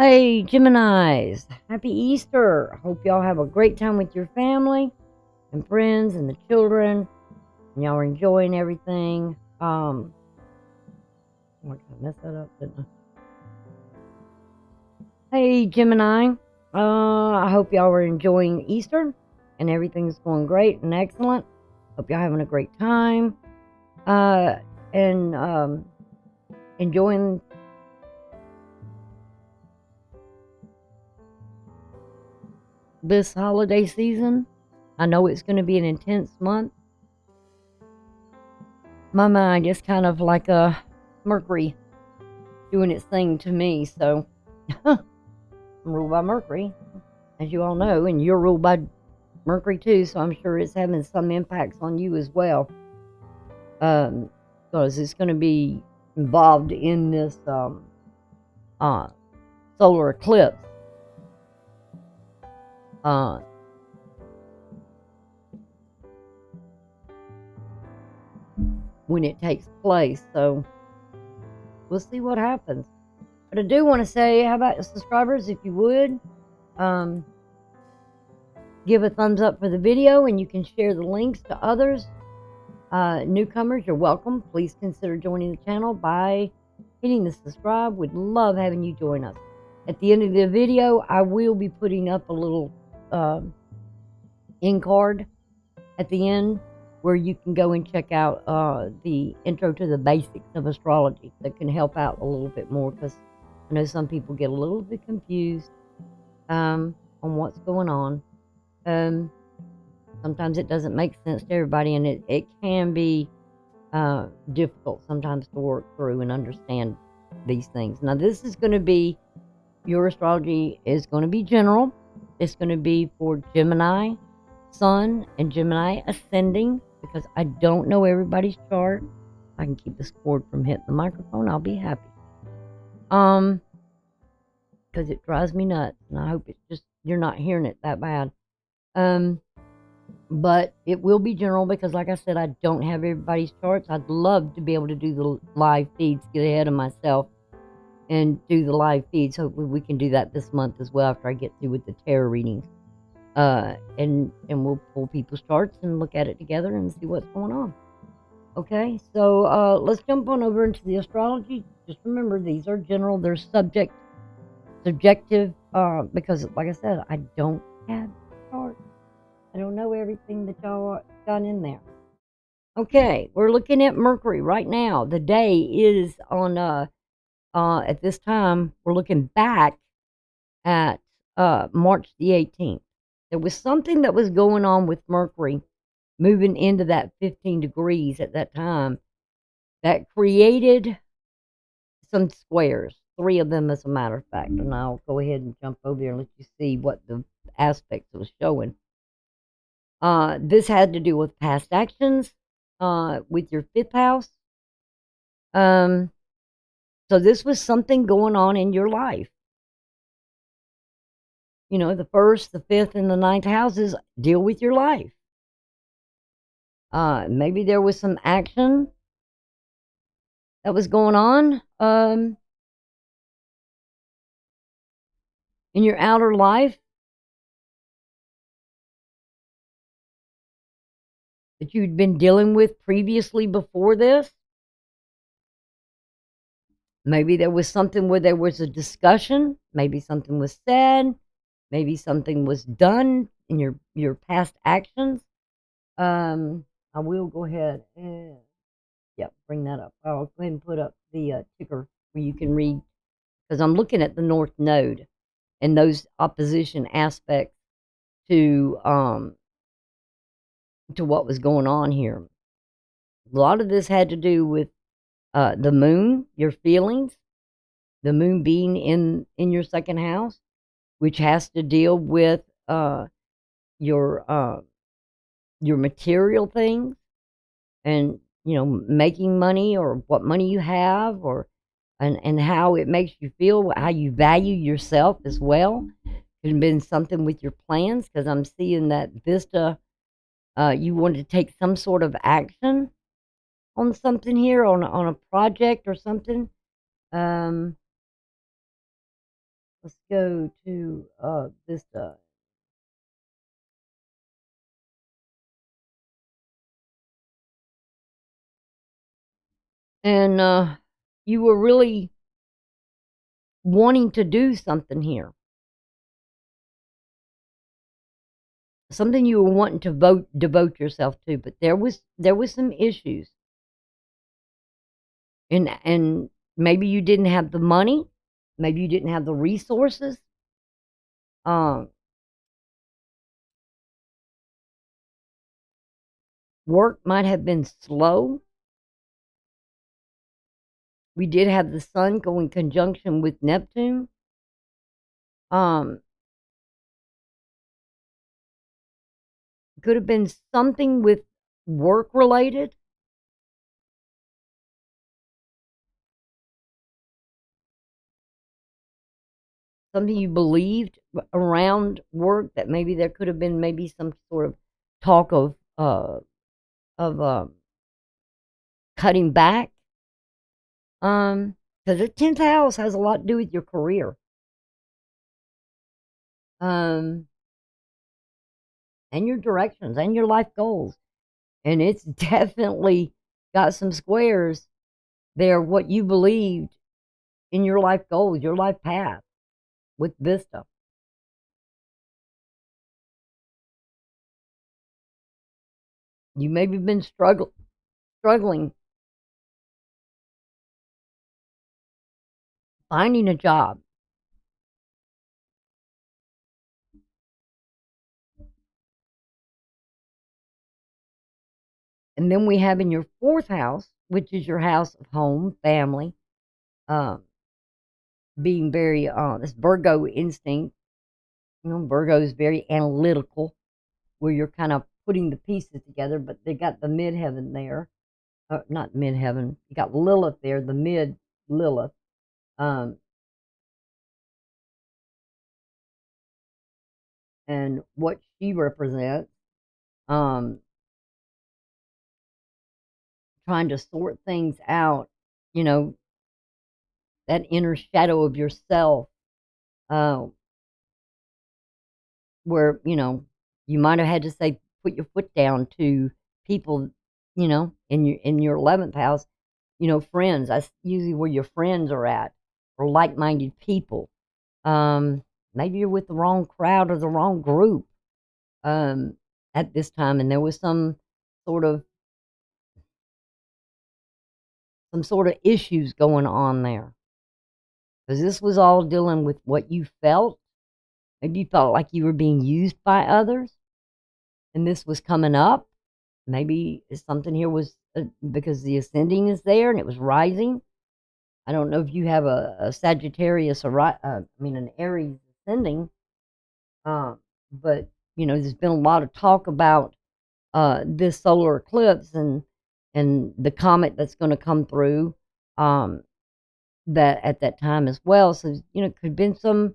Hey, Geminis, happy Easter. Hope y'all have a great time with your family and friends and the children. And y'all are enjoying everything. Oh, I messed that up, didn't I? Hey, Gemini. I hope y'all are enjoying Easter and everything's going great and excellent. Hope y'all having a great time. And enjoying this holiday season. I know it's going to be an intense month. My mind is kind of like a Mercury doing its thing to me, so I'm ruled by Mercury, as you all know, and you're ruled by Mercury too, so I'm sure it's having some impacts on you as well, because it's going to be involved in this solar eclipse. When it takes place, so we'll see what happens. But I do want to say, how about the subscribers, if you would, give a thumbs up for the video, and you can share the links to others. Newcomers, you're welcome. Please consider joining the channel by hitting the subscribe. We'd love having you join us. At the end of the video, I will be putting up a little end card at the end where you can go and check out the intro to the basics of astrology that can help out a little bit more, because I know some people get a little bit confused on what's going on. Sometimes it doesn't make sense to everybody, and it can be difficult sometimes to work through and understand these things. Now, this is going to be, your astrology is going to be general. It's going to be for Gemini Sun and Gemini Ascending, because I don't know everybody's chart. If I can keep this cord from hitting the microphone, I'll be happy. Because it drives me nuts, and I hope it's just you're not hearing it that bad. But it will be general, because like I said, I don't have everybody's charts. I'd love to be able to do the live feeds, get ahead of myself and do the live feeds. Hopefully we can do that this month as well after I get through with the tarot readings. And we'll pull people's charts and look at it together and see what's going on. Okay, so let's jump on over into the astrology. Just remember, these are general. They're subjective, because like I said, I don't have charts. I don't know everything that y'all got in there. Okay, we're looking at Mercury right now. The day is on, at this time, we're looking back at March the 18th. There was something that was going on with Mercury moving into that 15 degrees at that time that created some squares, 3 of them as a matter of fact. And I'll go ahead and jump over here and let you see what the aspects was showing. This had to do with past actions, with your 5th house. So this was something going on in your life. You know, the 1st, the 5th, and the 9th houses deal with your life. Maybe there was some action that was going on in your outer life that you'd been dealing with previously before this. Maybe there was something where there was a discussion. Maybe something was said. Maybe something was done in your past actions. I will go ahead and bring that up. I'll go ahead and put up the ticker where you can read, because I'm looking at the North Node and those opposition aspects to what was going on here. A lot of this had to do with the moon, your feelings, the moon being in your 2nd house, which has to deal with your material things, and making money, or what money you have, or and how it makes you feel, how you value yourself as well. Could have been something with your plans, because I'm seeing that Vista, you wanted to take some sort of action on something here, on a project or something. Let's go to this. And you were really wanting to do something here. Something you were wanting to devote yourself to, but there was some issues. And maybe you didn't have the money, maybe you didn't have the resources. Work might have been slow. We did have the sun go in conjunction with Neptune. Could have been something with work related. Something you believed around work, that maybe there could have been maybe some sort of talk of cutting back. Because the 10th house has a lot to do with your career. And your directions and your life goals. And it's definitely got some squares there, what you believed in your life goals, your life path with Vista. You maybe been struggling finding a job. And then we have in your 4th house, which is your house of home, family, being very, this Virgo instinct. You know, Virgo is very analytical, where you're kind of putting the pieces together, but they got the midheaven there. Not midheaven, you got Lilith there, the mid Lilith. And what she represents, trying to sort things out, you know, that inner shadow of yourself, uh, where, you know, you might have had to say, put your foot down to people, you know, in your 11th house, you know, friends. That's usually where your friends are at, or like-minded people. Maybe you're with the wrong crowd or the wrong group at this time, and there was some sort of issues going on there, because this was all dealing with what you felt. Maybe you felt like you were being used by others, and this was coming up. Maybe something here was because the ascending is there and it was rising. I don't know if you have a Sagittarius or an Aries ascending, but you know, there's been a lot of talk about this solar eclipse and the comet that's going to come through that at that time as well. So you know, could have been a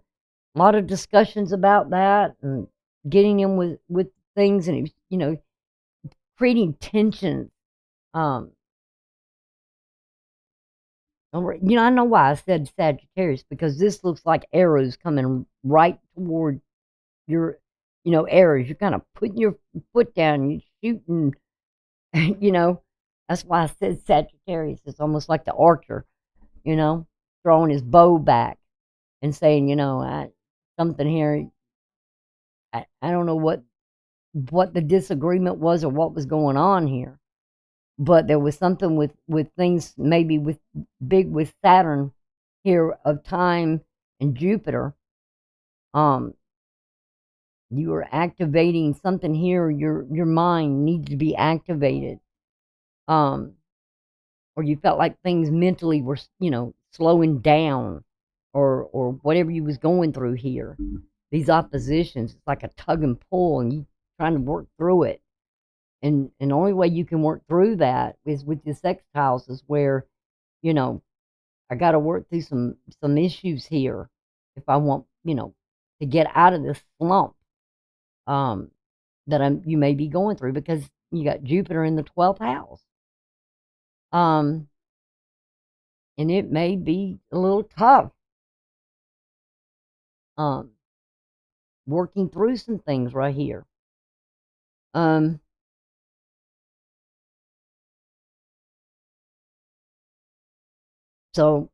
lot of discussions about that and getting in with things, and it was, you know, creating tension. You know, I know why I said Sagittarius, because this looks like arrows coming right toward your, you know, arrows. You're kind of putting your foot down, you're shooting, you know. That's why I said Sagittarius. It's almost like the archer, you know, throwing his bow back and saying, you know, something here. I don't know what the disagreement was or what was going on here, but there was something with things, maybe with Saturn here of time and Jupiter. You were activating something here. Your mind needs to be activated, or you felt like things mentally were, you know, slowing down, or whatever you was going through here. These oppositions, it's like a tug and pull, and you trying to work through it. And the only way you can work through that is with the sextiles, is where, you know, I got to work through some issues here if I want, you know, to get out of this slump that you may be going through, because you got Jupiter in the 12th house. And it may be a little tough working through some things right here. So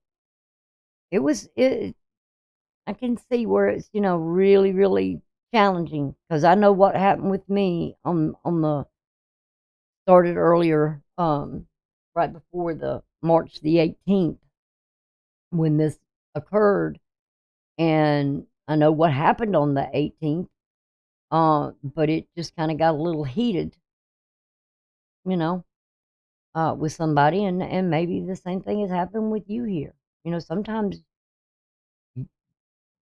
I can see where it's, really, really challenging, because I know what happened with me on the started earlier, right before the March the 18th when this occurred, and I know what happened on the 18th, but it just kind of got a little heated, you know, with somebody, and maybe the same thing has happened with you here. Sometimes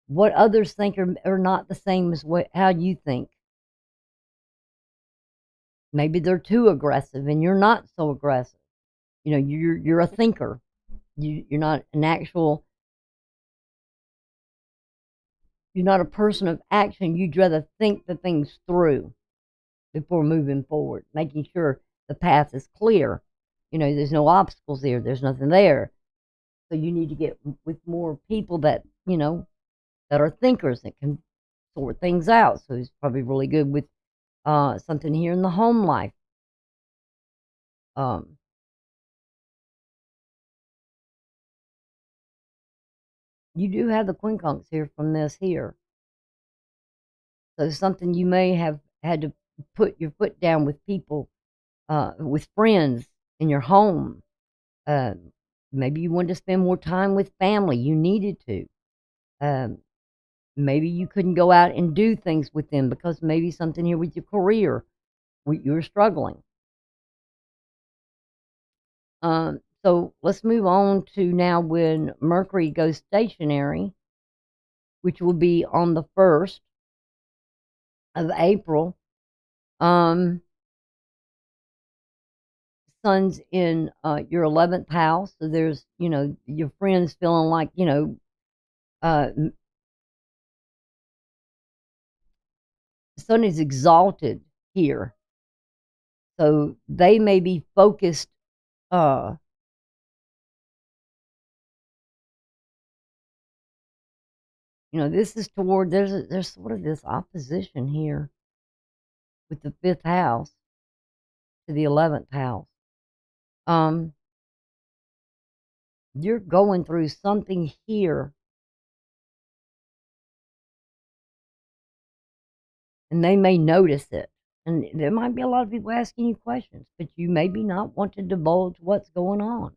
what others think are not the same as how you think. Maybe they're too aggressive and you're not so aggressive. You're a thinker. You're not an actual. You're not a person of action. You'd rather think the things through before moving forward, making sure the path is clear. There's no obstacles there. There's nothing there. So you need to get with more people that that are thinkers that can sort things out. So he's probably really good with something here in the home life. You do have the quincunx here from this here. So something you may have had to put your foot down with people, with friends in your home. Maybe you wanted to spend more time with family. You needed to. Maybe you couldn't go out and do things with them because maybe something here with your career, you were struggling. So let's move on to now when Mercury goes stationary, which will be on the 1st of April. Sun's in your 11th house, so there's your friends feeling like the sun is exalted here, so they may be focused. This is toward there's sort of this opposition here with the 5th house to the 11th house. You're going through something here, and they may notice it. And there might be a lot of people asking you questions, but you maybe not want to divulge what's going on.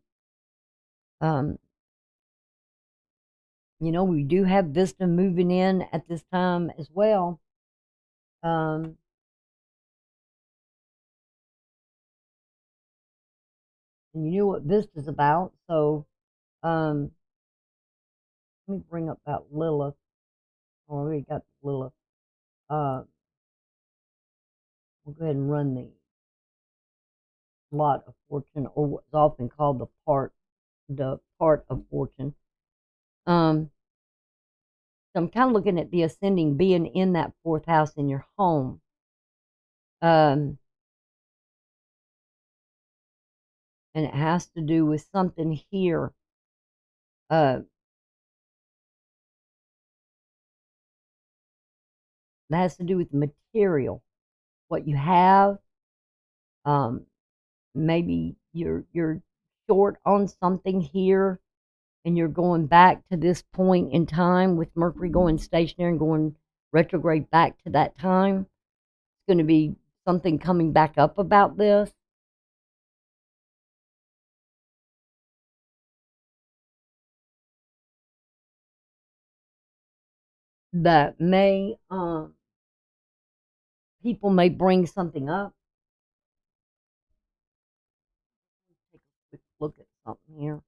We do have Vista moving in at this time as well. And you knew what Vista's about, so let me bring up that Lilith. I already got Lilith. We'll go ahead and run the lot of fortune, or what's often called the part of fortune. So I'm kind of looking at the ascending being in that 4th house in your home. And it has to do with something here. That has to do with material, what you have. Maybe you're short on something here, and you're going back to this point in time with Mercury going stationary and going retrograde back to that time. It's going to be something coming back up about this. That may, people may bring something up. Take a quick look at something here.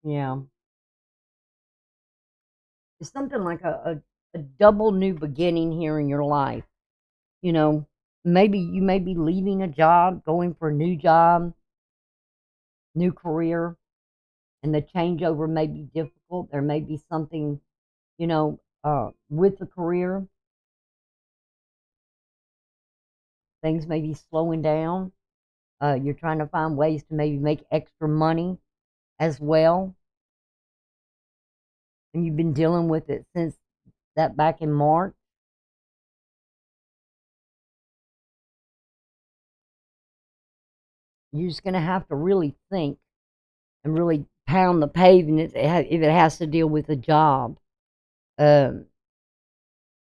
Yeah. It's something like a double new beginning here in your life. Maybe you may be leaving a job, going for a new job, new career, and the changeover may be difficult. There may be something, with the career. Things may be slowing down. You're trying to find ways to maybe make extra money as well. and you've been dealing with it since that back in March. You're just going to have to really think and really pound the pavement if it has to deal with a job.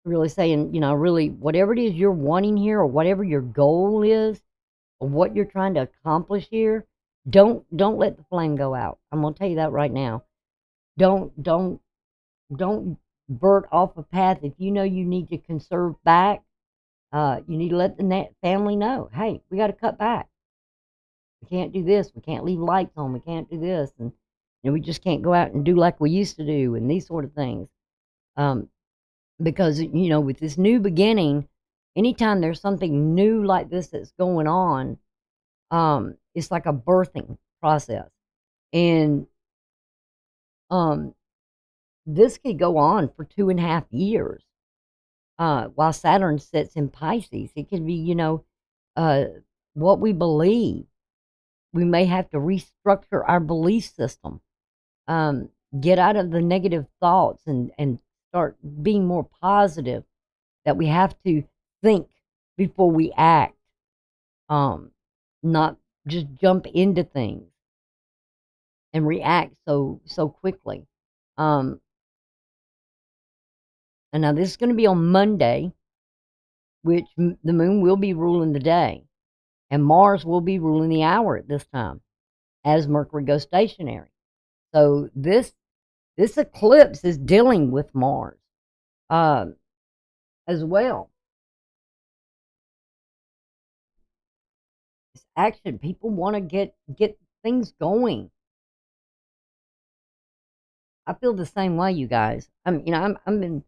Really saying, really whatever it is you're wanting here, or whatever your goal is, or what you're trying to accomplish here, don't let the flame go out. I'm gonna tell you that right now. Don't burn off a path. If you know you need to conserve back, you need to let the family know, hey, we got to cut back. We can't do this. We can't leave lights on. We can't do this, and we just can't go out and do like we used to do, and these sort of things. Because with this new beginning, anytime there's something new like this that's going on, it's like a birthing process, and this could go on for 2.5 years. While Saturn sits in Pisces, it could be what we believe. We may have to restructure our belief system, get out of the negative thoughts, and start being more positive, that we have to think before we act, not just jump into things and react so quickly. And now this is going to be on Monday, which the moon will be ruling the day, and Mars will be ruling the hour at this time, as Mercury goes stationary. So this eclipse is dealing with Mars as well. It's action. People want to get things going. I feel the same way, you guys. I'm been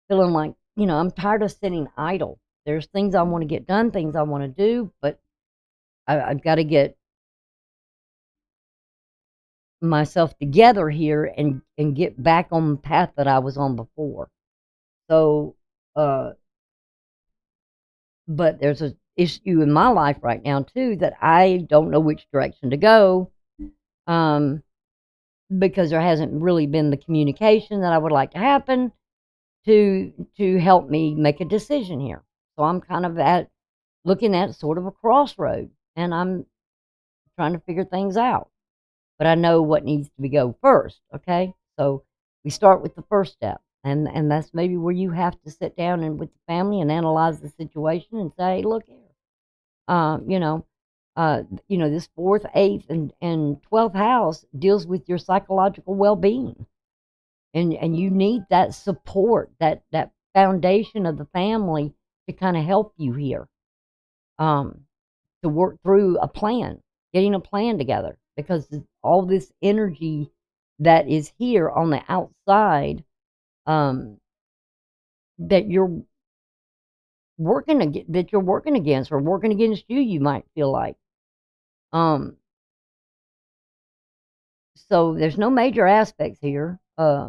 feeling like, I'm tired of sitting idle. There's things I want to get done, things I want to do, but I've got to get myself together here and get back on the path that I was on before. So, but there's an issue in my life right now too, that I don't know which direction to go, because there hasn't really been the communication that I would like to happen to help me make a decision here. So I'm kind of looking at sort of a crossroad, and I'm trying to figure things out. But I know what needs to go first, okay? So we start with the first step, and that's maybe where you have to sit down and with the family and analyze the situation and say, look here, this 4th, 8th, and 12th house deals with your psychological well-being, and you need that support, that foundation of the family to kind of help you here, to work through a plan, getting a plan together, because all this energy that is here on the outside, that you're working against, or working against you, you might feel like. So there's no major aspects here. I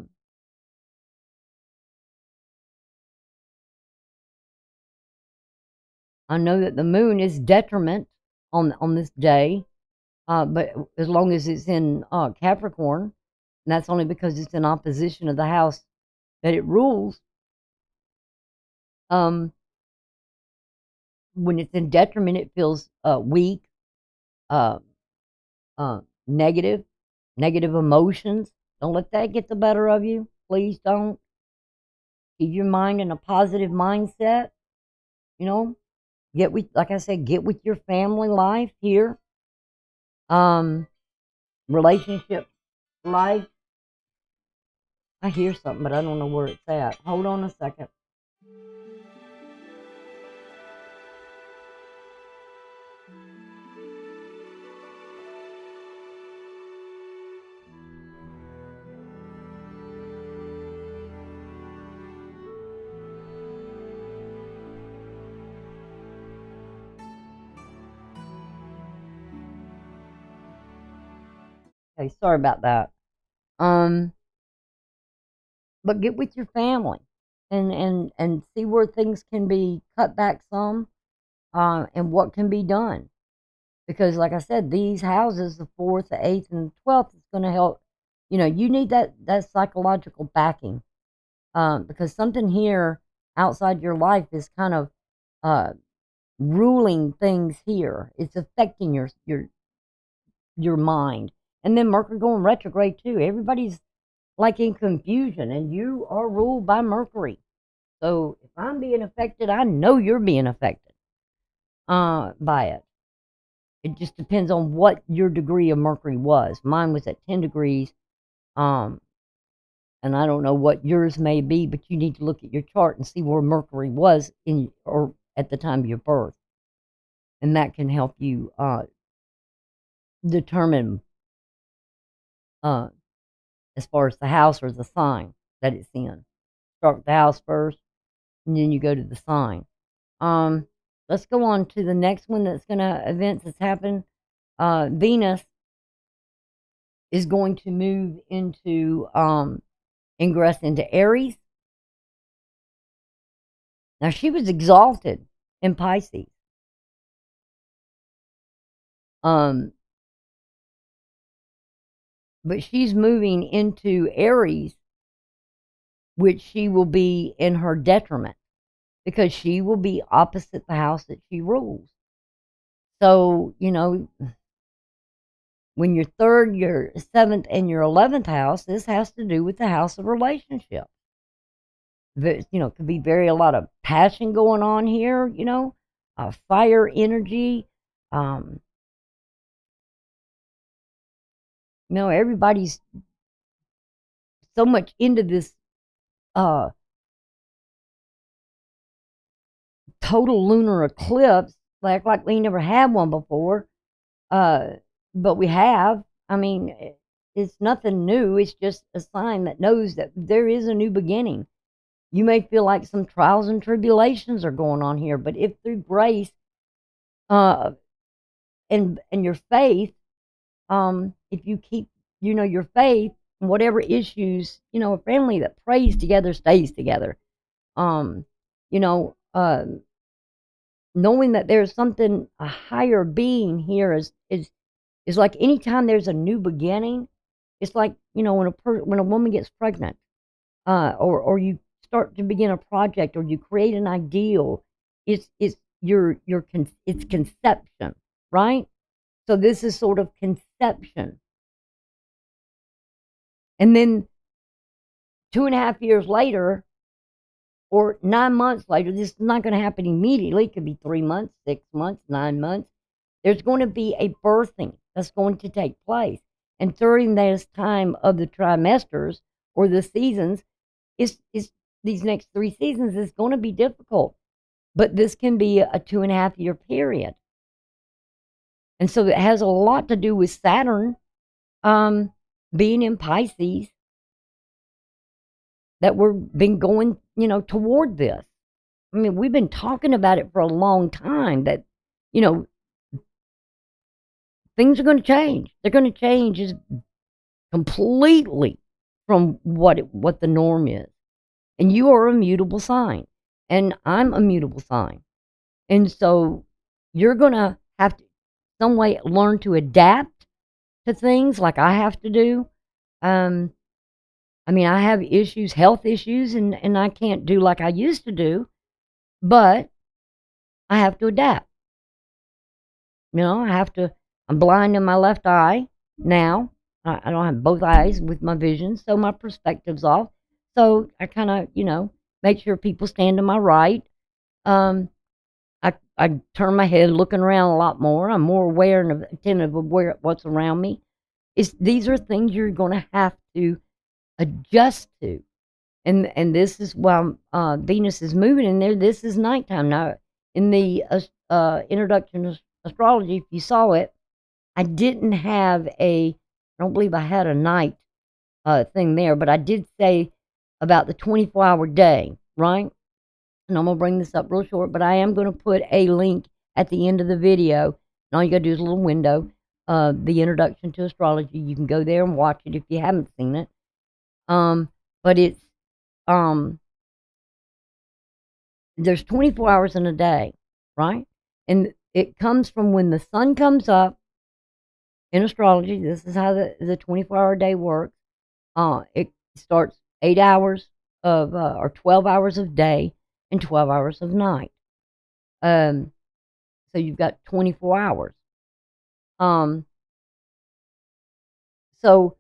know that the moon is detriment on this day, but as long as it's in Capricorn, and that's only because it's in opposition of the house that it rules. When it's in detriment, it feels weak, uh, negative emotions. Don't let that get the better of you. Please don't. Keep your mind in a positive mindset. Like I said, get with your family life here. Relationship life. I hear something, but I don't know where it's at. Hold on a second. Okay, sorry about that. But get with your family and see where things can be cut back some, and what can be done. Because like I said, these houses, the 4th, the 8th, and the 12th, is going to help You know, you need that psychological backing, because something here outside your life is kind of uh, ruling things here. It's affecting your mind. And then Mercury going retrograde too. Everybody's like in confusion, and you are ruled by Mercury. So if I'm being affected, I know you're being affected by it. It just depends on what your degree of Mercury was. Mine was at 10 degrees. And I don't know what yours may be, but you need to look at your chart and see where Mercury was in or at the time of your birth. And that can help you determine as far as the house or the sign that it's in. Start with the house first, and then you go to the sign. Let's go on to the next one that's going to events that's happened. Venus is going to move into ingress into Aries. Now she was exalted in Pisces. But she's moving into Aries, which she will be in her detriment, because she will be opposite the house that she rules. So, you know, when your third, your seventh, and your 11th house, this has to do with the house of relationship. You know, could be a lot of passion going on here, you know, fire energy. You know, everybody's so much into this total lunar eclipse, like we never had one before. But we have. I mean, it's nothing new. It's just a sign that knows that there is a new beginning. You may feel like some trials and tribulations are going on here, but if through grace, and your faith, if you keep, you know, your faith and whatever issues, you know, a family that prays together stays together. You know, knowing that there's something, a higher being here is like anytime there's a new beginning, it's like, you know, when a woman gets pregnant, or you start to begin a project, or you create an ideal, it's it's conception, right? So this is sort of conception, and then 2.5 years later, or 9 months later, this is not going to happen immediately. It could be 3 months, 6 months, 9 months. There's going to be a birthing that's going to take place. And during this time of the trimesters or the seasons, is these next 3 seasons is going to be difficult. But this can be a 2.5 year period. And so it has a lot to do with Saturn being in Pisces, that we've been going, you know, toward this. I mean, we've been talking about it for a long time, that, you know, things are going to change. They're going to change completely from what the norm is. And you are a mutable sign, and I'm a mutable sign. And so you're going to have to some way learn to adapt to things, like I have to do. I mean, I have issues, health issues, and I can't do like I used to do, but I have to adapt. You know, I'm blind in my left eye now. I don't have both eyes with my vision, so my perspective's off. So I kind of, you know, make sure people stand to my right. I turn my head looking around a lot more. I'm more aware and attentive of what's around me. These are things you're going to have to adjust to. And this is while Venus is moving in there. This is nighttime now. In the introduction to astrology, if you saw it, I didn't have I don't believe I had a night thing there, but I did say about the 24-hour day, right? And I'm going to bring this up real short, but I am going to put a link at the end of the video. And all you got to do is a little window, the introduction to astrology. You can go there and watch it if you haven't seen it. But it's, there's 24 hours in a day, right? And it comes from when the sun comes up in astrology. This is how the 24-hour day works. It starts 8 hours of or 12 hours of day and 12 hours of night. So you've got 24 hours. Um, so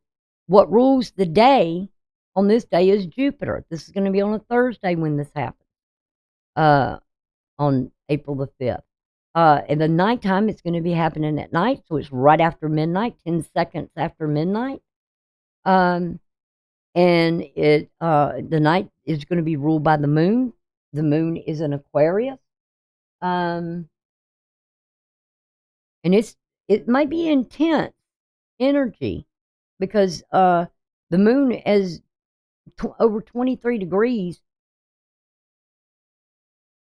what rules the day on this day is Jupiter. This is going to be on a Thursday when this happens, on April the 5th. And the nighttime, it's going to be happening at night, so it's right after midnight, 10 seconds after midnight. And the night is going to be ruled by the moon. The moon is an Aquarius. And it might be intense energy because the moon is over 23 degrees.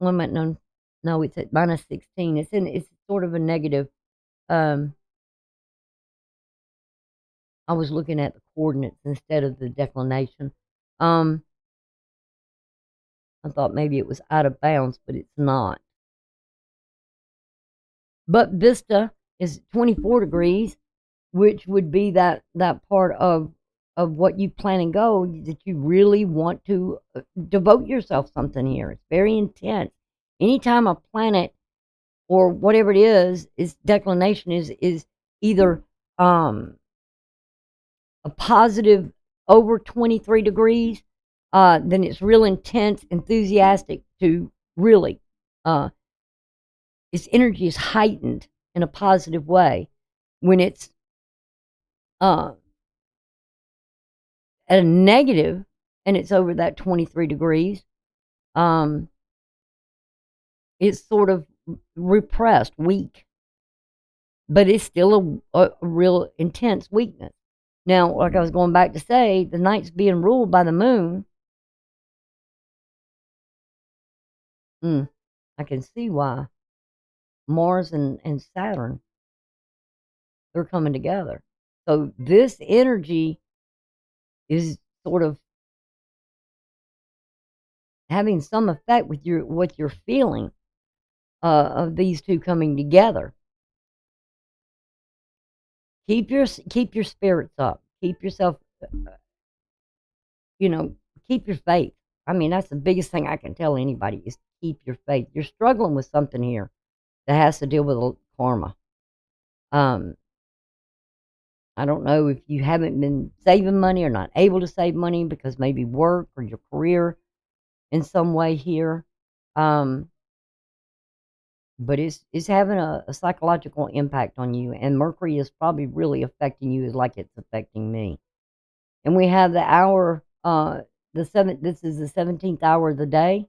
Well, no, it's at minus 16. It's sort of a negative. I was looking at the coordinates instead of the declination. I thought maybe it was out of bounds, but it's not. But Vista is 24 degrees, which would be that part of what you plan and go that you really want to devote yourself something here. It's very intense. Anytime a planet or whatever it is declination is either a positive over 23 degrees, then it's real intense, enthusiastic to really, its energy is heightened in a positive way. When it's at a negative and it's over that 23 degrees, it's sort of repressed, weak, but it's still a real intense weakness. Now, like I was going back to say, the night's being ruled by the moon. I can see why Mars and Saturn, they're coming together. So this energy is sort of having some effect with what you're feeling of these two coming together. Keep your spirits up. Keep yourself, keep your faith. I mean, that's the biggest thing I can tell anybody is keep your faith. You're struggling with something here that has to deal with karma. I don't know if you haven't been saving money or not able to save money because maybe work or your career in some way here. But it's having a psychological impact on you, and Mercury is probably really affecting you like it's affecting me. And we have the hour, this is the 17th hour of the day,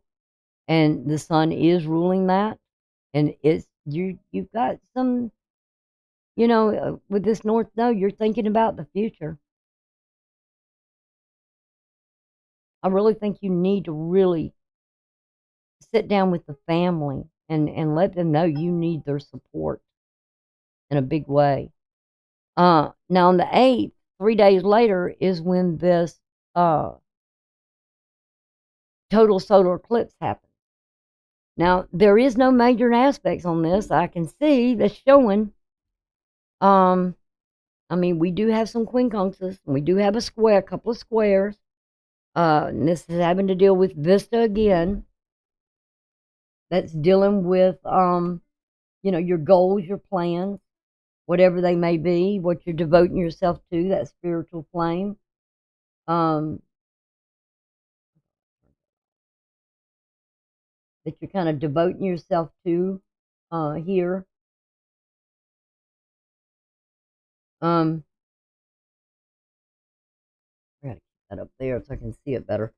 and the sun is ruling that, and you've got some, with this North Node, you're thinking about the future. I really think you need to really sit down with the family and let them know you need their support in a big way. Now on the 8th, 3 days later, is when this total solar eclipse happens. Now, there is no major aspects on this. I can see that's showing. I mean, we do have some quincunxes. We do have a couple of squares. And this is having to deal with Vista again. That's dealing with, your goals, your plans, whatever they may be, what you're devoting yourself to, that spiritual flame. That you're kind of devoting yourself to here. I gotta keep that up there so I can see it better.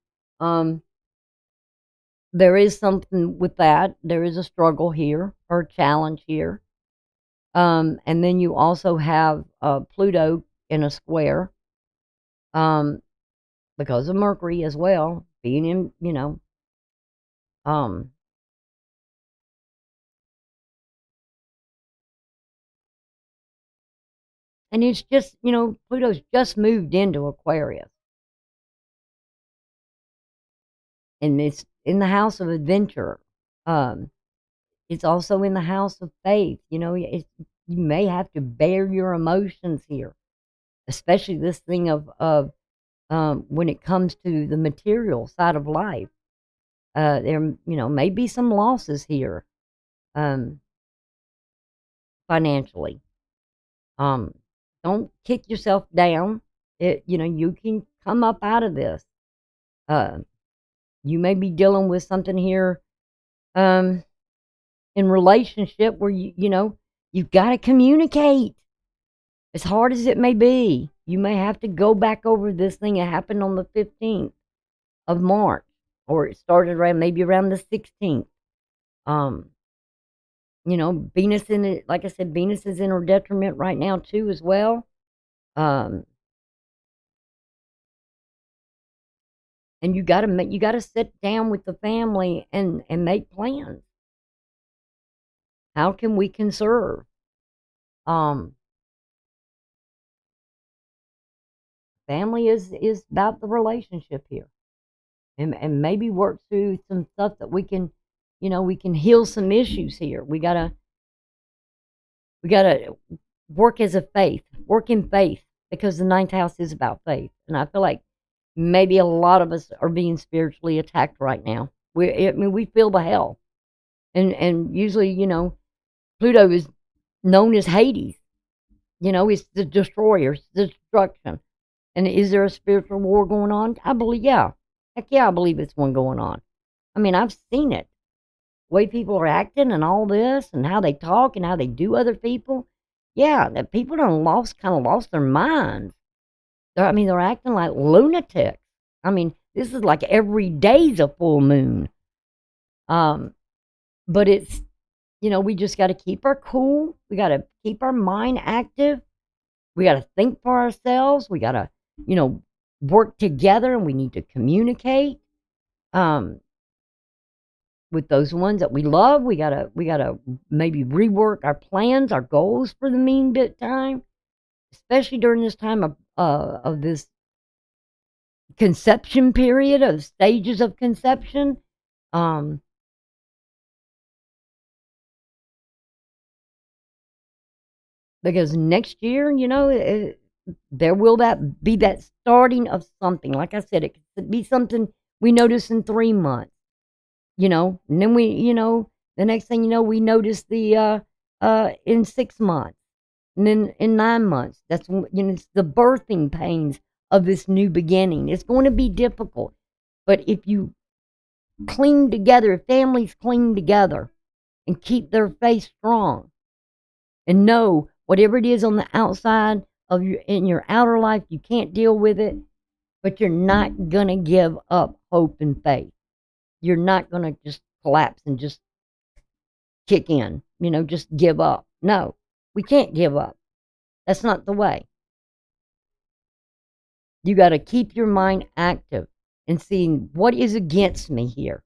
There is something with that. There is a struggle here or a challenge here. And then you also have Pluto in a square because of Mercury as well, being in, and it's just, Pluto's just moved into Aquarius. And it's in the house of adventure. It's also in the house of faith. You may have to bear your emotions here, especially this thing of when it comes to the material side of life. There, may be some losses here, um, financially. Um, don't kick yourself down. You can come up out of this. Uh, you may be dealing with something here, um, in relationship where you've got to communicate. As hard as it may be, you may have to go back over this thing that happened on the 15th of March, or it started around maybe around the 16th. Um, Venus in it, like I said, Venus is in her detriment right now too, as well. Um, and you gotta sit down with the family and make plans. How can we conserve? Um, Family is about the relationship here, and maybe work through some stuff that we can heal some issues here. We gotta work in faith, because the ninth house is about faith, and I feel like maybe a lot of us are being spiritually attacked right now. We feel the hell, and usually, Pluto is known as Hades. It's the destroyer, it's the destruction. And is there a spiritual war going on? I believe, yeah. Heck yeah, I believe it's one going on. I mean, I've seen it. The way people are acting and all this, and how they talk and how they do other people. Yeah, that people kind of lost their minds. They're acting like lunatics. This is like every day's a full moon. Um, but we just got to keep our cool. We got to keep our mind active. We got to think for ourselves. We got to, work together, and we need to communicate, um, with those ones that we love. We gotta maybe rework our plans, our goals for the mean bit time, especially during this time of this conception period, of stages of conception. Um, because next year, there will be that starting of something. Like I said, it could be something we notice in 3 months, and then the next thing you know, we notice in 6 months, and then in 9 months. That's when, it's the birthing pains of this new beginning. It's going to be difficult, but if you cling together, if families cling together and keep their faith strong, and know whatever it is on the outside in your outer life, you can't deal with it, but you're not gonna give up hope and faith. You're not gonna just collapse and just kick in, just give up. No, we can't give up. That's not the way. You got to keep your mind active and seeing what is against me here.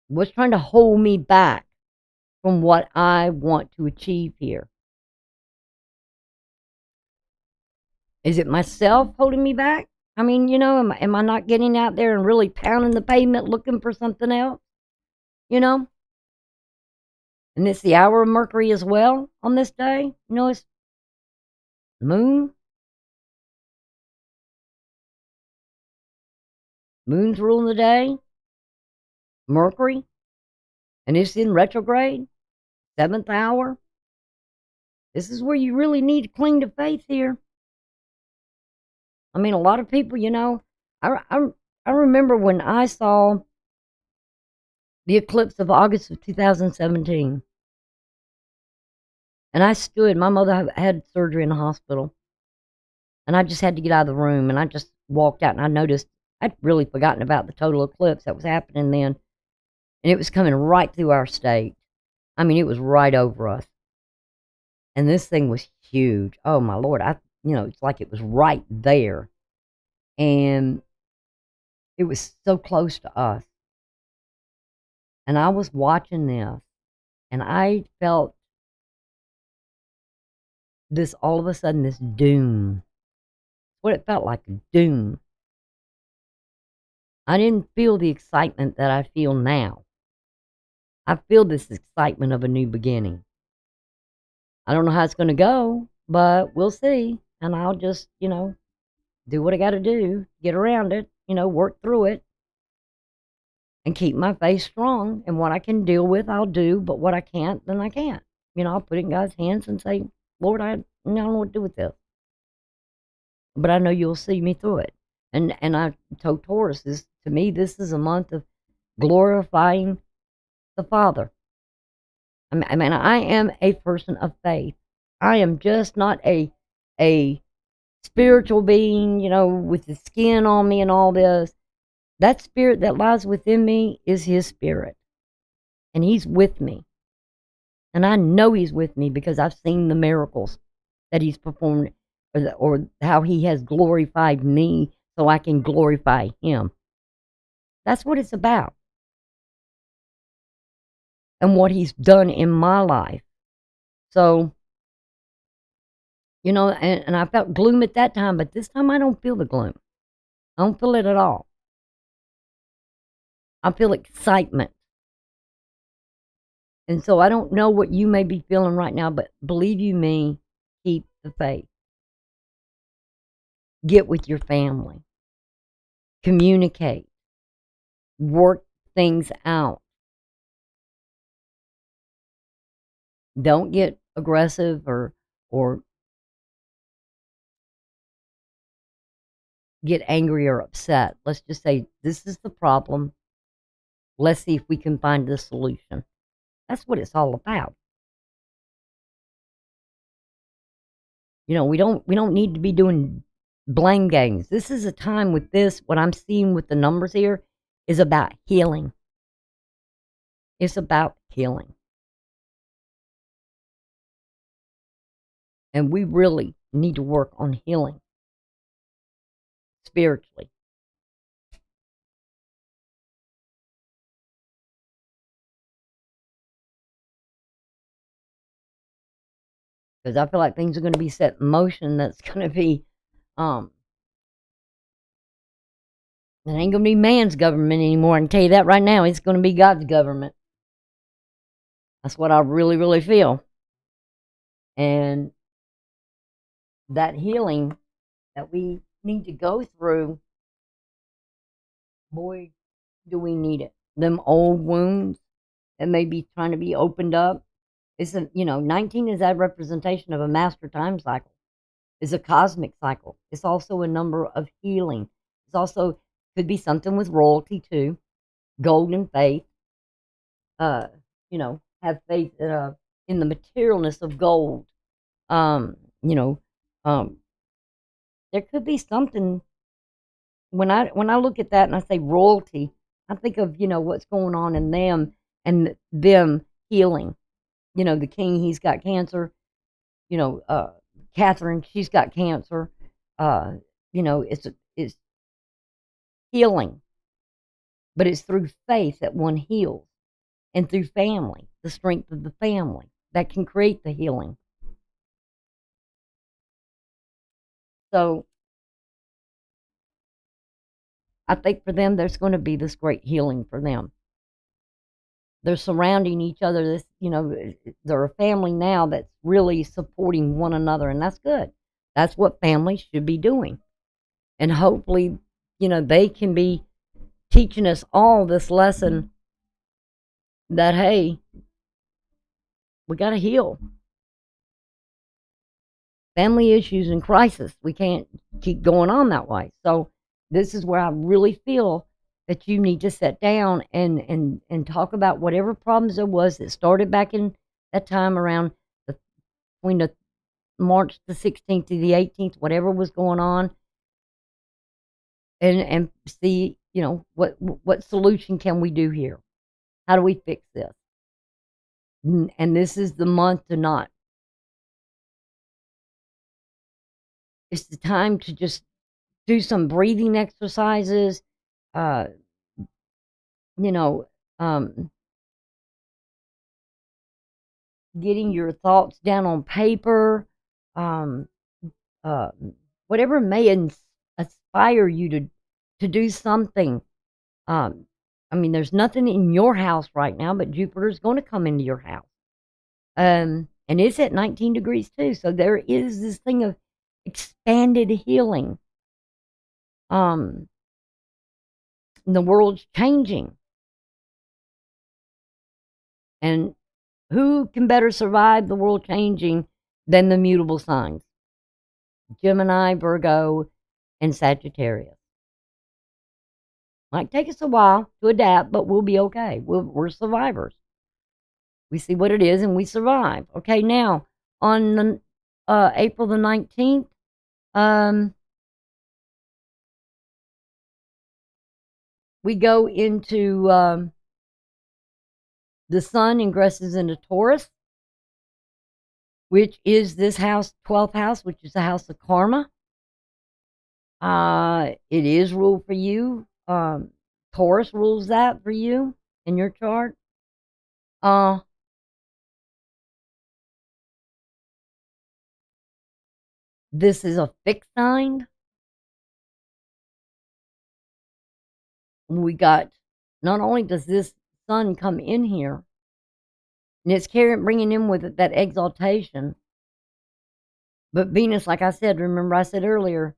What's trying to hold me back from what I want to achieve here? Is it myself holding me back? Am I not getting out there and really pounding the pavement looking for something else? You know? And it's the hour of Mercury as well on this day. It's moon. Moon's ruling the day. Mercury. And it's in retrograde. 7th hour. This is where you really need to cling to faith here. A lot of people, I remember when I saw the eclipse of August of 2017. And I stood, my mother had surgery in the hospital. And I just had to get out of the room. And I just walked out, and I noticed I'd really forgotten about the total eclipse that was happening then. And it was coming right through our state. It was right over us. And this thing was huge. Oh, my Lord. It's like it was right there. And it was so close to us. And I was watching this, and I felt this, all of a sudden, this doom. What it felt like, doom. I didn't feel the excitement that I feel now. I feel this excitement of a new beginning. I don't know how it's going to go, but we'll see. And I'll just, do what I got to do, get around it, work through it, and keep my faith strong. And what I can deal with, I'll do. But what I can't, then I can't. I'll put it in God's hands and say, Lord, I don't know what to do with this. But I know you'll see me through it. And I told Taurus, to me, this is a month of glorifying the Father. I mean, I am a person of faith. I am just not a spiritual being, with the skin on me and all this. That spirit that lies within me is his spirit. And he's with me. And I know he's with me because I've seen the miracles that he's performed, or how he has glorified me so I can glorify him. That's what it's about. And what he's done in my life. So, and I felt gloom at that time, but this time I don't feel the gloom. I don't feel it at all. I feel excitement. And so I don't know what you may be feeling right now, but believe you me, keep the faith. Get with your family. Communicate. Work things out. Don't get aggressive or get angry or upset. Let's just say, this is the problem. Let's see if we can find the solution. That's what it's all about. We don't need to be doing blame games. This is a time with this, what I'm seeing with the numbers here, is about healing. It's about healing. And we really need to work on healing spiritually. Because I feel like things are going to be set in motion that's going to be, it ain't going to be man's government anymore. I can tell you that right now. It's going to be God's government. That's what I really, really feel. And that healing that we need to go through, boy, do we need it. Them old wounds that may be trying to be opened up. 19 is that representation of a master time cycle. It's a cosmic cycle. It's also a number of healing. It's also, could be something with royalty too. Golden faith. Have faith in the materialness of gold. There could be something. When I look at that and I say royalty, I think of what's going on in them and them healing. The king, he's got cancer. Catherine, she's got cancer. It's healing, but it's through faith that one heals, and through family, the strength of the family that can create the healing. So I think for them, there's going to be this great healing for them. They're surrounding each other. They're a family now that's really supporting one another, and that's good. That's what families should be doing. And hopefully, they can be teaching us all this lesson that, hey, we got to heal. Family issues in crisis. We can't keep going on that way. So this is where I really feel that you need to sit down and talk about whatever problems there was that started back in that time around between the March the 16th to the 18th, whatever was going on, and see, what solution can we do here? How do we fix this? And this is the month to not. It's the time to just do some breathing exercises, getting your thoughts down on paper, whatever may inspire you to do something. There's nothing in your house right now, but Jupiter's going to come into your house. And it's at 19 degrees too. So there is this thing of expanded healing. The world's changing. And who can better survive the world changing than the mutable signs? Gemini, Virgo, and Sagittarius. Might take us a while to adapt, but we'll be okay. We're survivors. We see what it is and we survive. Okay, now on April the 19th, we go into the sun ingresses into Taurus, which is this house, 12th house, which is the house of karma. It is ruled for you. Taurus rules that for you in your chart. This is a fixed sign. We got, not only does this sun come in here, and it's bringing in with it that exaltation, but Venus, like I said, remember I said earlier,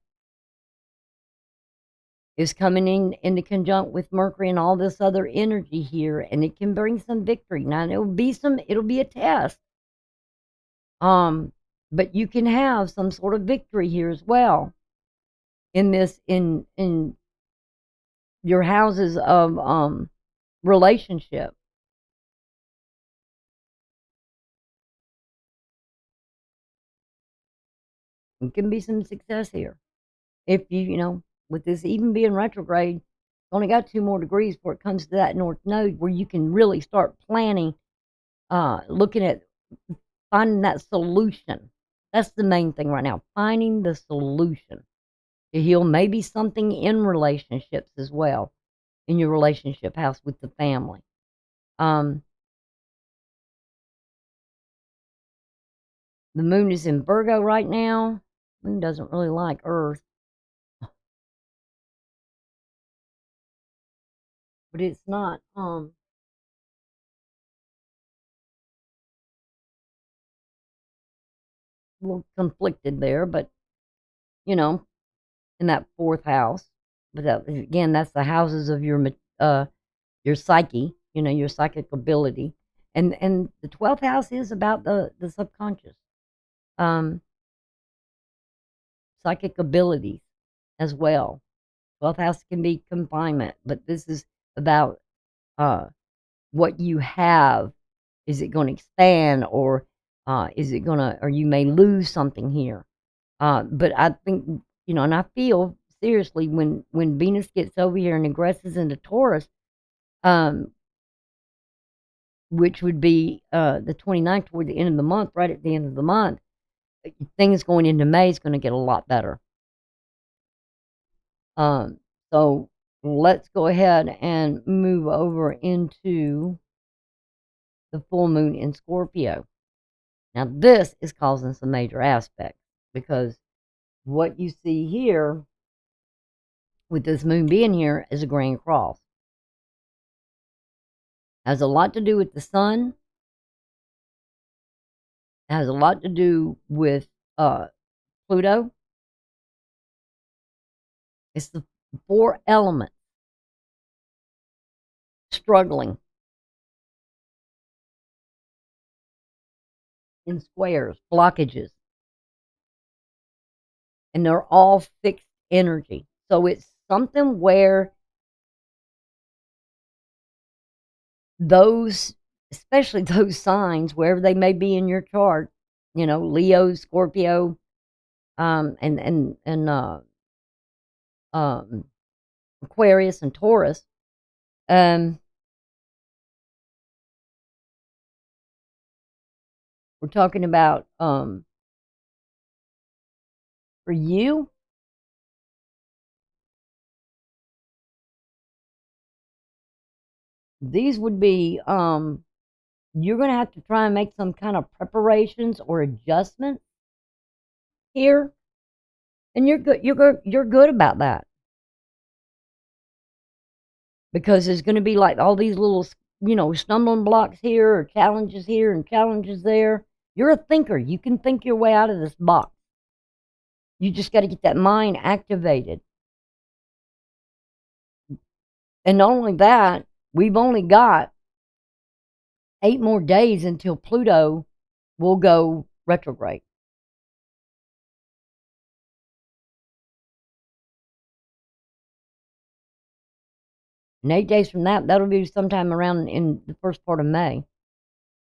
is coming into conjunct with Mercury and all this other energy here, and it can bring some victory. Now it'll be a test. But you can have some sort of victory here as well in this in your houses of relationship. It can be some success here. If you with this even being retrograde, only got 2 more degrees before it comes to that north node where you can really start planning, looking at finding that solution. That's the main thing right now, finding the solution to heal maybe something in relationships as well, in your relationship house with the family. The moon is in Virgo right now. Moon doesn't really like Earth. But it's not, a little conflicted there, but, in that 4th house. But that, again, that's the houses of your psyche, your psychic ability. And the 12th house is about the subconscious. Psychic abilities as well. 12th house can be confinement, but this is about what you have. Is it going to expand, or is it going to, or you may lose something here. But I think, and I feel seriously when Venus gets over here and ingresses into Taurus, which would be the 29th, toward the end of the month, right at the end of the month, things going into May is going to get a lot better. So let's go ahead and move over into the full moon in Scorpio. Now this is causing some major aspects, because what you see here with this moon being here is a grand cross. Has a lot to do with the sun. Has a lot to do with Pluto. It's the 4 elements struggling in squares, blockages. And they're all fixed energy. So it's something where those, especially those signs, wherever they may be in your chart, Leo, Scorpio, and Aquarius and Taurus, we're talking about for you, these would be you're going to have to try and make some kind of preparations or adjustments here, and you're good about that, because there's going to be like all these little stumbling blocks here, or challenges here and challenges there, You're a thinker. You can think your way out of this box. You just got to get that mind activated. And not only that, we've only got 8 more days until Pluto will go retrograde. And 8 days from that, that'll be sometime around in the first part of May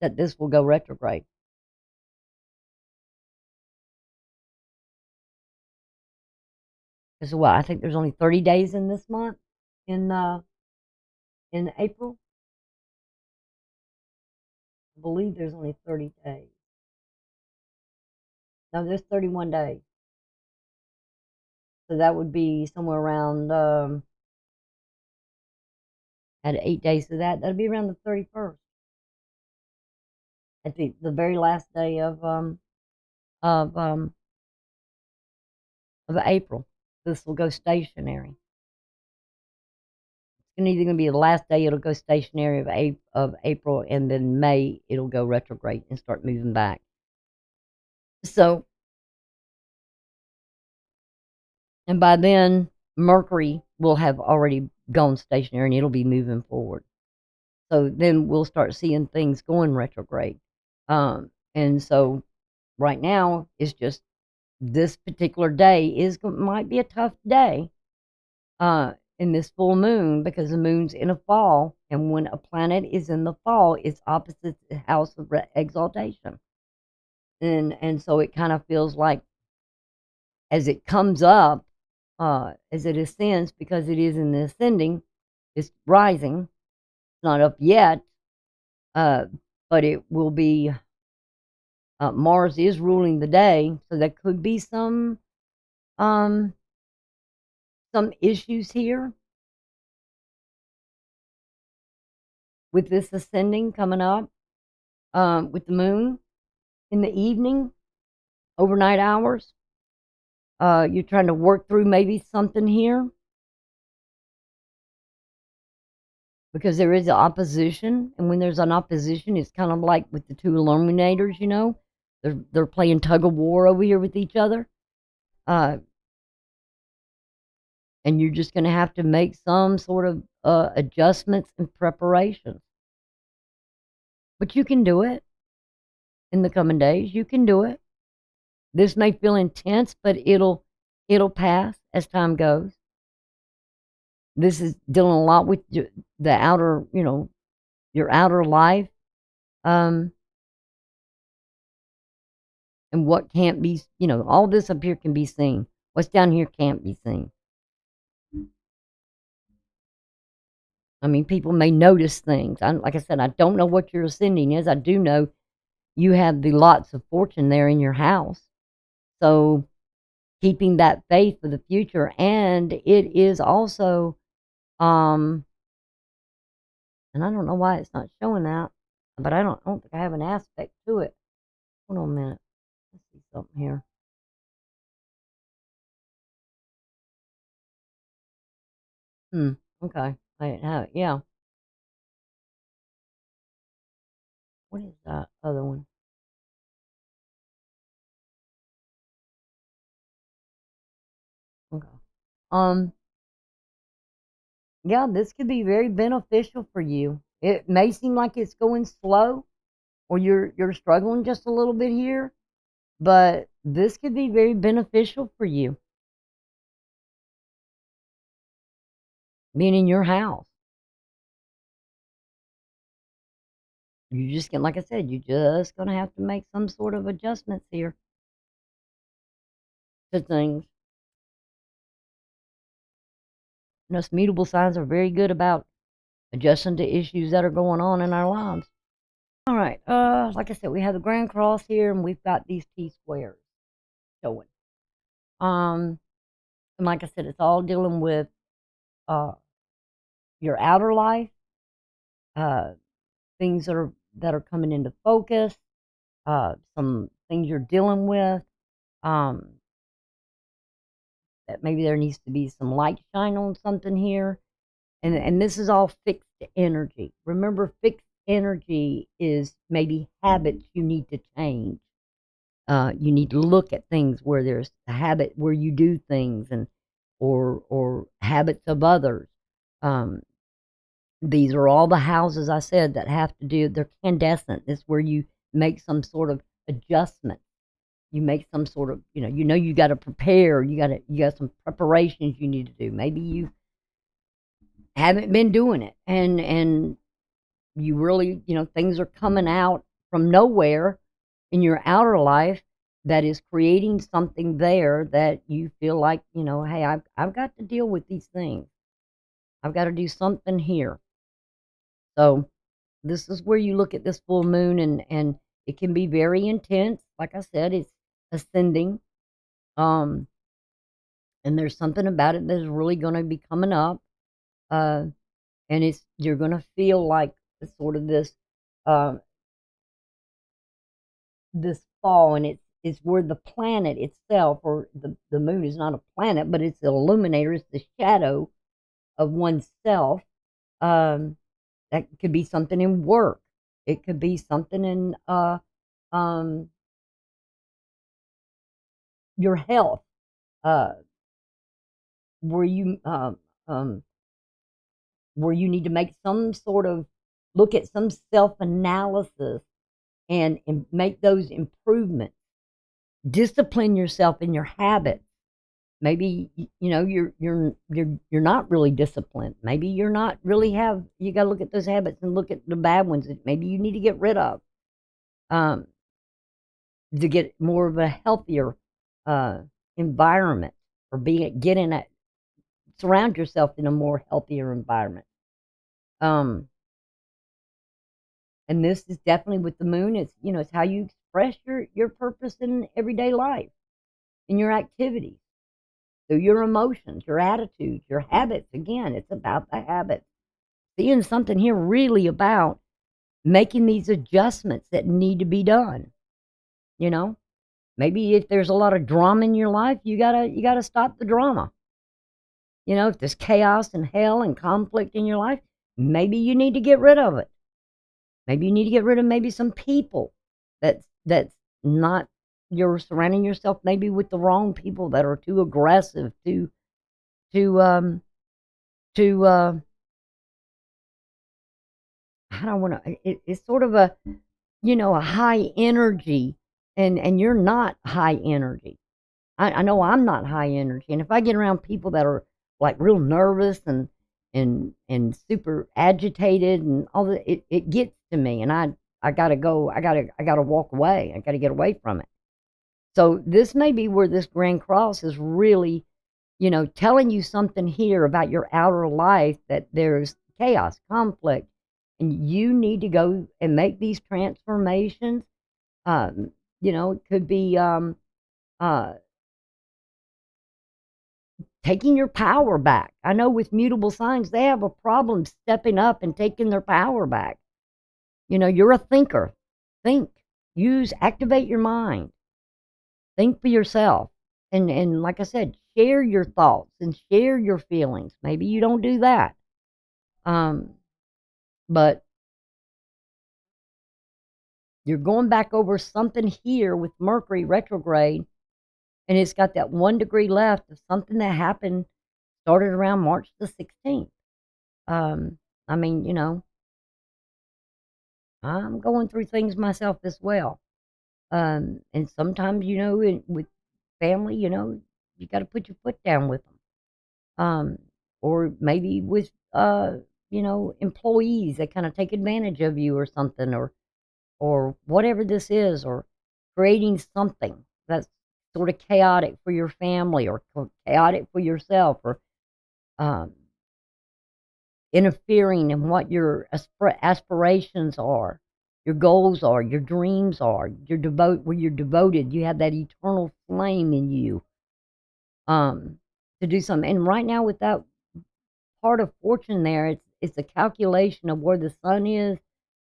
that this will go retrograde. Because what? I think there's only 30 days in this month in April. I believe there's only 30 days. No, there's 31 days. So that would be somewhere around at 8 days to that. That'd be around the 31st. At the very last day of April. This will go stationary. It's either going to be the last day it'll go stationary of April, and then May it'll go retrograde and start moving back. So, and by then Mercury will have already gone stationary and it'll be moving forward. So then we'll start seeing things going retrograde. And so right now it's just this particular day might be a tough day in this full moon, because the moon's in a fall, and when a planet is in the fall, it's opposite the house of exaltation, and so it kind of feels like as it comes up, as it ascends, because it is in the ascending, it's rising. It's not up yet, but it will be. Mars is ruling the day, so there could be some issues here with this ascending coming up, with the moon in the evening, overnight hours. You're trying to work through maybe something here, because there is an opposition, and when there's an opposition, it's kind of like with the two illuminators, they're playing tug of war over here with each other. And you're just going to have to make some sort of adjustments and preparations. But you can do it in the coming days. You can do it. This may feel intense, but it'll pass as time goes. This is dealing a lot with the outer, your outer life, and what can't be, all this up here can be seen. What's down here can't be seen. I mean, people may notice things. Like I said, I don't know what your ascending is. I do know you have the lots of fortune there in your house. So keeping that faith for the future, and it is also, and I don't know why it's not showing that, but I don't think I have an aspect to it. Hold on a minute. Let's see something here. Okay. I didn't have it. Yeah. What is that other one? Okay. Yeah, this could be very beneficial for you. It may seem like it's going slow, or you're struggling just a little bit here, but this could be very beneficial for you, being in your house. You just can, like I said, you're just going to have to make some sort of adjustments here to things. Us mutable signs are very good about adjusting to issues that are going on in our lives. All right, like I said, we have the Grand Cross here, and we've got these T-squares showing. And like I said, it's all dealing with your outer life, things that are coming into focus, some things you're dealing with, that maybe there needs to be some light shine on something here. And this is all fixed energy. Remember, fixed energy is maybe habits you need to change. You need to look at things where there's a habit where you do things, and or habits of others. Um, these are all the houses I said that have to do. They're candescent. It's where you make some sort of adjustment. You make some sort of, you got to prepare. You got some preparations you need to do. Maybe you haven't been doing it, and you really, things are coming out from nowhere in your outer life that is creating something there that you feel like, hey, I've got to deal with these things. I've got to do something here. So this is where you look at this full moon, and it can be very intense. Like I said, it's ascending. Um, and there's something about it that's really going to be coming up. Uh, and you're going to feel like it's sort of uh, this fall, and it's where the planet itself, or the moon is not a planet, but it's the illuminator, it's the shadow of oneself. That could be something in work. It could be something in um, your health, uh, where you where you need to make some sort of look at some self analysis, and make those improvements. Discipline yourself in your habits. Maybe you're not really disciplined. Maybe you're not really you got to look at those habits and look at the bad ones that maybe you need to get rid of, um, to get more of a healthier environment, or surround yourself in a more healthier environment. Um, and this is definitely with the moon. It's how you express your purpose in everyday life, in your activities, through your emotions, your attitudes, your habits. Again, it's about the habits. Seeing something here really about making these adjustments that need to be done. Maybe if there's a lot of drama in your life, you gotta stop the drama. If there's chaos and hell and conflict in your life, maybe you need to get rid of it. Maybe you need to get rid of maybe some people that's not, you're surrounding yourself maybe with the wrong people that are too aggressive, too I don't want to. It's sort of a high energy, and you're not high energy. I know I'm not high energy, and if I get around people that are like real nervous and super agitated and all that, it gets to me, and I gotta go. I gotta walk away. I gotta get away from it. So this may be where this Grand Cross is really, telling you something here about your outer life, that there's chaos, conflict, and you need to go and make these transformations. It could be uh, taking your power back. I know with mutable signs, they have a problem stepping up and taking their power back. You're a thinker. Think, activate your mind. Think for yourself. And like I said, share your thoughts and share your feelings. Maybe you don't do that. But you're going back over something here with Mercury retrograde, and it's got that 1 degree left of something that happened, started around March the 16th. I mean, I'm going through things myself as well. And sometimes, with family, you got to put your foot down with them. Or maybe with, employees that kind of take advantage of you or something, or whatever this is, or creating something that's sort of chaotic for your family, or chaotic for yourself, or um, interfering in what your aspirations are, your goals are, your dreams are, where you're devoted, you have that eternal flame in you, to do something. And right now, with that part of fortune there, it's a calculation of where the sun is,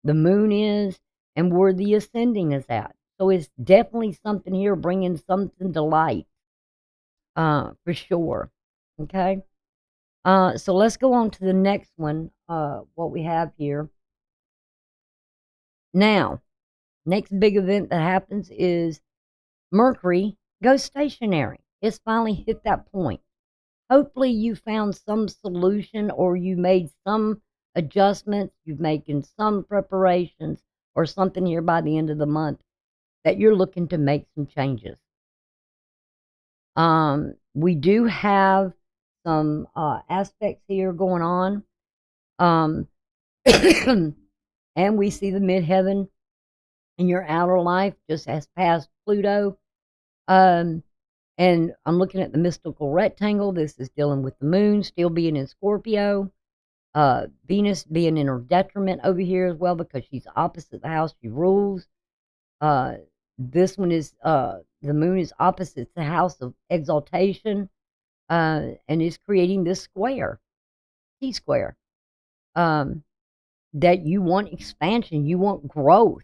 the moon is, and where the ascending is at. So it's definitely something here bringing something to light, for sure. Okay. So let's go on to the next one. What we have here. Now, next big event that happens is Mercury goes stationary. It's finally hit that point. Hopefully you found some solution, or you made some adjustments, you've making some preparations or something here by the end of the month that you're looking to make some changes. We do have some aspects here going on. And we see the midheaven in your outer life just as past Pluto. And I'm looking at the mystical rectangle. This is dealing with the moon still being in Scorpio. Venus being in her detriment over here as well, because she's opposite the house she rules. This one is, the moon is opposite the house of exaltation, and is creating this square, T-square, that you want expansion, you want growth,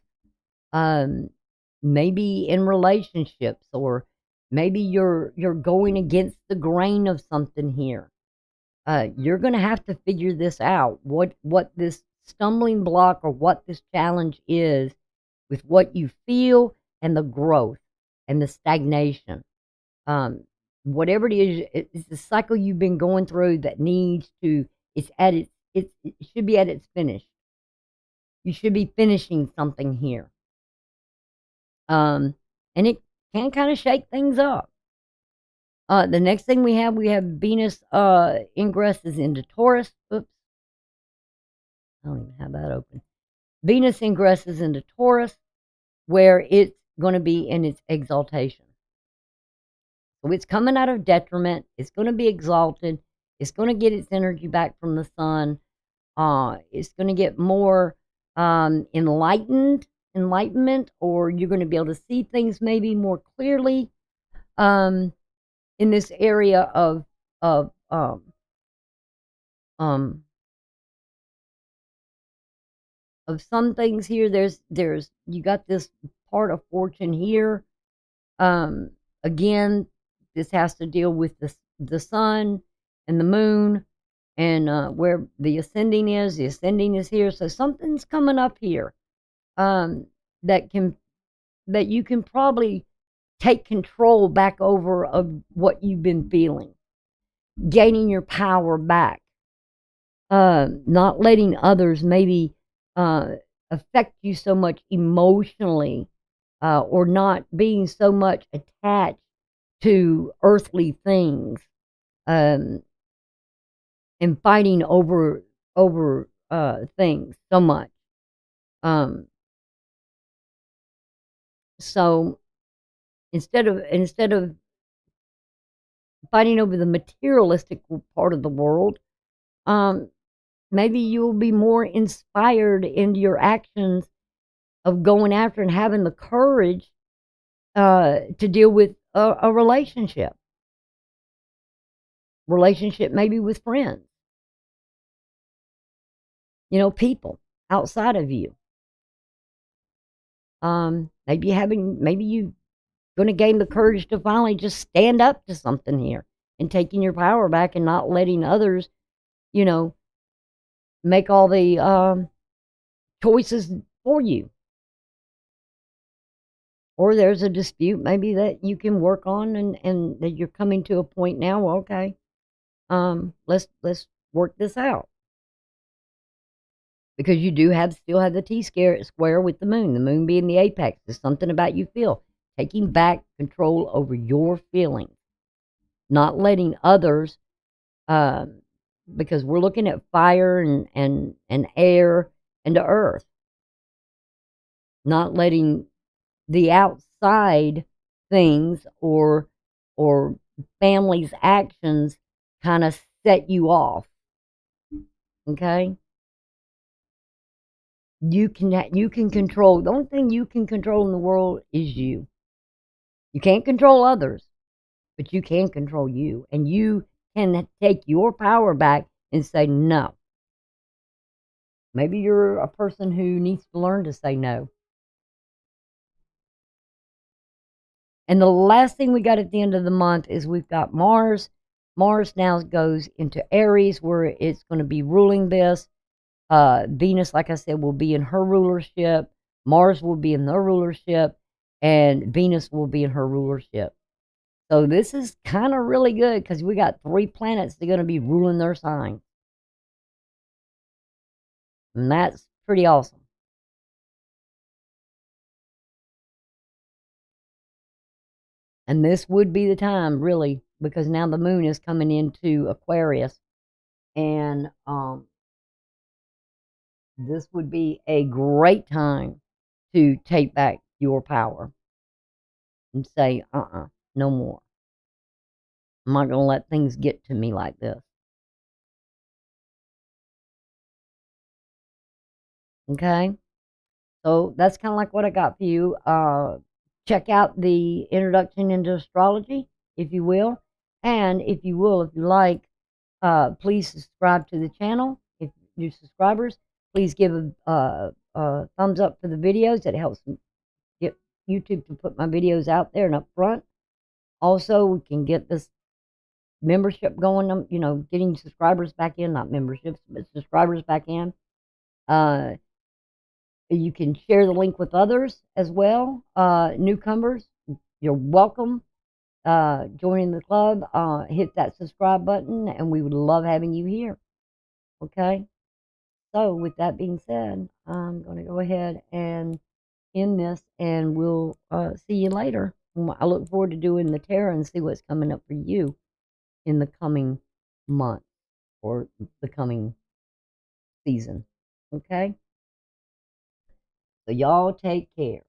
maybe in relationships, or maybe you're going against the grain of something here. You're going to have to figure this out, what this stumbling block or what this challenge is with what you feel and the growth and the stagnation. Whatever it is, it's the cycle you've been going through that needs to, it should be at its finish. You should be finishing something here. And it can kind of shake things up. The next thing we have Venus ingresses into Taurus. Oops. I don't even have that open. Venus ingresses into Taurus, where it's going to be in its exaltation. So it's coming out of detriment. It's going to be exalted. It's going to get its energy back from the sun. It's going to get more enlightenment, or you're going to be able to see things maybe more clearly in this area of some things here. There's you got this part of fortune here. Again, this has to deal with the sun and the moon, and where the ascending is. The ascending is here, so something's coming up here that you can probably take control back over of what you've been feeling, gaining your power back, not letting others maybe affect you so much emotionally, or not being so much attached to earthly things, and fighting over things so much. So instead of fighting over the materialistic part of the world, maybe you'll be more inspired in your actions of going after and having the courage to deal with a relationship maybe with friends, people outside of you. Maybe you going to gain the courage to finally just stand up to something here and taking your power back, and not letting others, make all the choices for you. Or there's a dispute maybe that you can work on, and that you're coming to a point now, okay, let's work this out. Because you do still have the T-square with the moon being the apex. There's something about you feel. Taking back control over your feelings. Not letting others, because we're looking at fire and air and the earth. Not letting the outside things or family's actions kind of set you off. Okay? You can control. The only thing you can control in the world is you. You can't control others, but you can control you, and you can take your power back and say no. Maybe you're a person who needs to learn to say no. And the last thing we got at the end of the month is we've got Mars. Mars now goes into Aries, where it's going to be ruling this. Venus, like I said, will be in her rulership. Mars will be in their rulership, and Venus will be in her rulership. So this is kind of really good because we got 3 planets that are going to be ruling their sign. And that's pretty awesome. And this would be the time, really, because now the moon is coming into Aquarius. And this would be a great time to take back your power and say, no more. I'm not going to let things get to me like this. Okay? So that's kind of like what I got for you. Check out the introduction into astrology, if you will. And if you like, please subscribe to the channel. If you're subscribers, please give a thumbs up for the videos. It helps get YouTube to put my videos out there and up front. Also, we can get this membership going, getting subscribers back in, not memberships, but subscribers back in. You can share the link with others as well. Newcomers, you're welcome. Joining the club, hit that subscribe button, and we would love having you here. Okay? So, with that being said, I'm going to go ahead and end this, and we'll see you later. I look forward to doing the tarot and see what's coming up for you in the coming month or the coming season. Okay? So, y'all take care.